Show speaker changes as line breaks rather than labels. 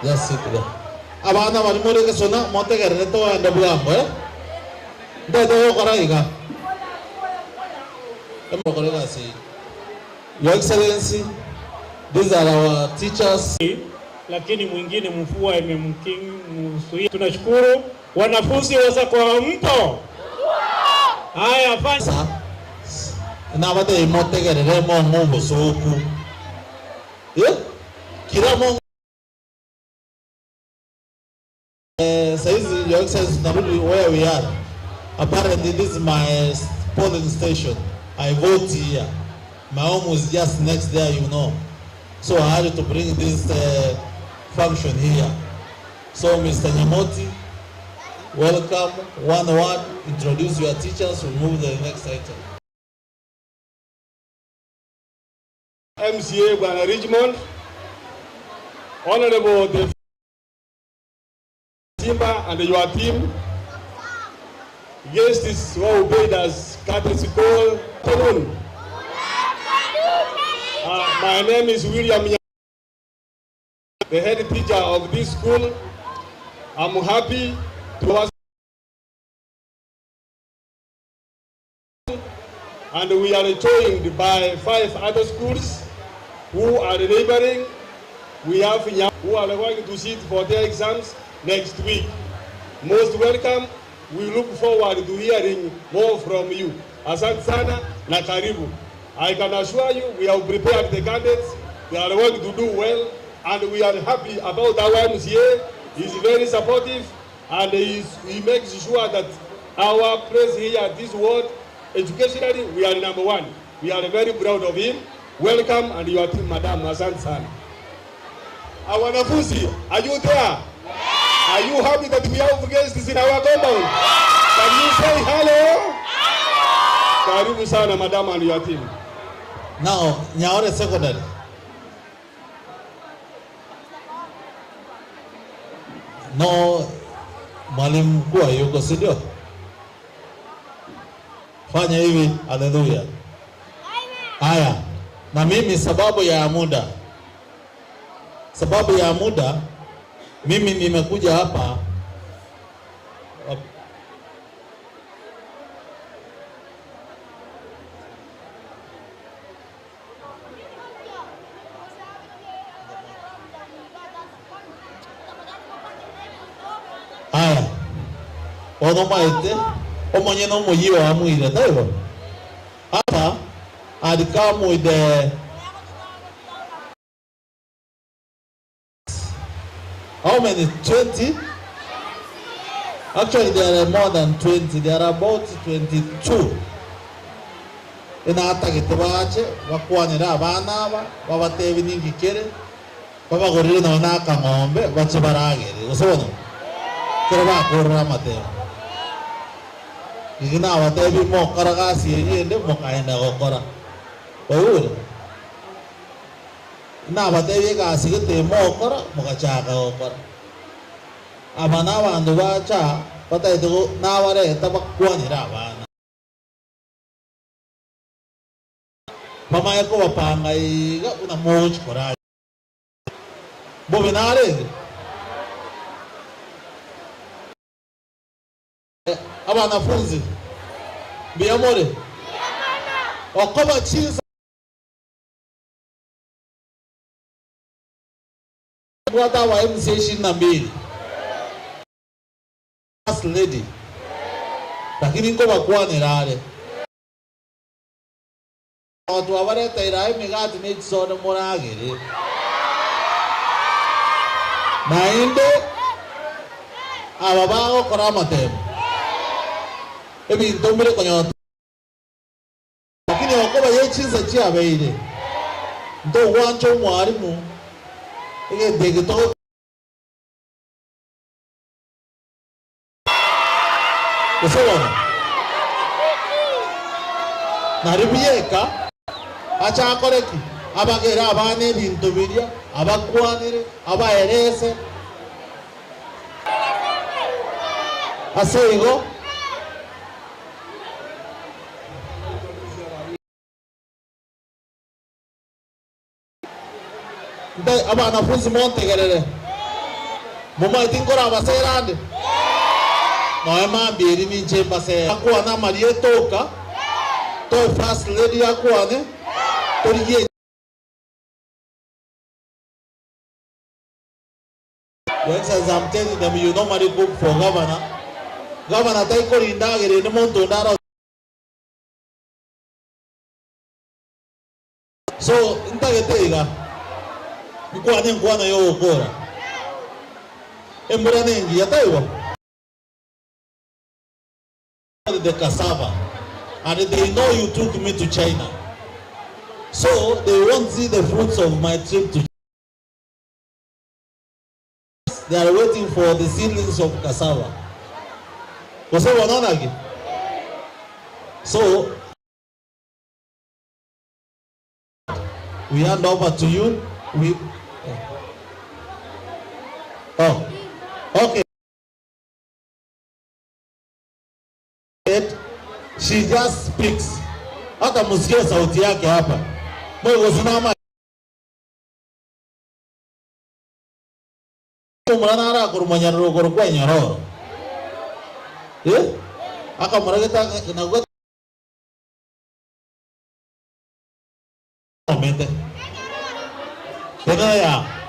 Just sit there. Abana marimore ke sona mote karne to anda buambo eh. Do koraiga. Your Excellency, these are our teachers.
Lakini mwingine mvua imemzuia. Tunashukuru wanafunzi wasa kwa mpo. Haya fanya.
Na wate imote gerere mo mumbo soku. Kila mo says Your Excellency narudi where we are. Apparently this is my polling station. I vote here. My home was just next there, you know. So I had to bring this function here. So Mr. Nyamoti, welcome. One word, introduce your teachers. We'll move to the next item.
MCA Bwana Richmond, Honorable the Simba and your team, guests who obeyed us courtesy call. My name is William, the head teacher of this school. I'm happy to us, and we are joined by 5 other schools who are neighboring. We have who are going to sit for their exams next week. Most welcome. We look forward to hearing more from you. Asante sana na karibu. I can assure you we have prepared the candidates. They are going to do well, and we are happy about our MCA. He is very supportive, and he makes sure that our place here at this ward, educationally, we are #1. We are very proud of him. Welcome, and your team, Madam. Asante sana. Our wanafunzi, are you there? Yeah. Are you happy that we have guests in our compound? Yeah. Can you say hello? Karibu sana, Madam, and your team.
Now, Nyaore Secondary. No, mwalimu mkuu yuko, si ndio? Fanya hivi, haleluya. Haya, na mimi sababu ya muda, mimi nimekuja hapa ono maite omonye no muyiwa amuire taibo hapa adikamu ide how many 20 actually there are more than 20 there are about 22 ina atagite bache bakwanira abana aba babatebi ningikere babagorire no naka ngombe bache baragere usono kero bakorra mateo igina abatebi mo karagasi yende mo kaenda gokora bayure na abatebi gasi gite mo kora mo gachaka gokora abana bandu bacha bataito na bare tabakwanira abana mama yako bapanga iga una moch kora bobinare abana funzi biamore okoba chiza brother wa MCA na mbili first lady lakini ngo bakwanirare watu abareta iraye migati n'ikisone muragire nainde ababago kora matemo ebintu mbere konyo lakini wakoba yechiza chiabeire ndo wancho mwarimu ige degito kusoona naribiyeka acha koreki abagera abane bintu birya abakwanire abaherese asego abana funzi monte gerere Mama itingora baserande. No ema mbiri minche base. Akuwa na Maria toka. To first lady akuwa ne. Toriye. Yes, as I'm telling them, you normally cook for governor. Governor taiko indagere ni monto ndara. So intageteiga. Mkwana yo okora. Embora nengi yataiwa. The cassava, and they know you took me to China, so they won't see the fruits of my trip to China. They are waiting for the seedlings of cassava. So we hand over to you. Okay. She just speaks. Hata musikie sauti yake hapa. Mungu usimama. Mwanara kurumanya rogoro kwa nyororo. Aka marageta na gota. Tena ya.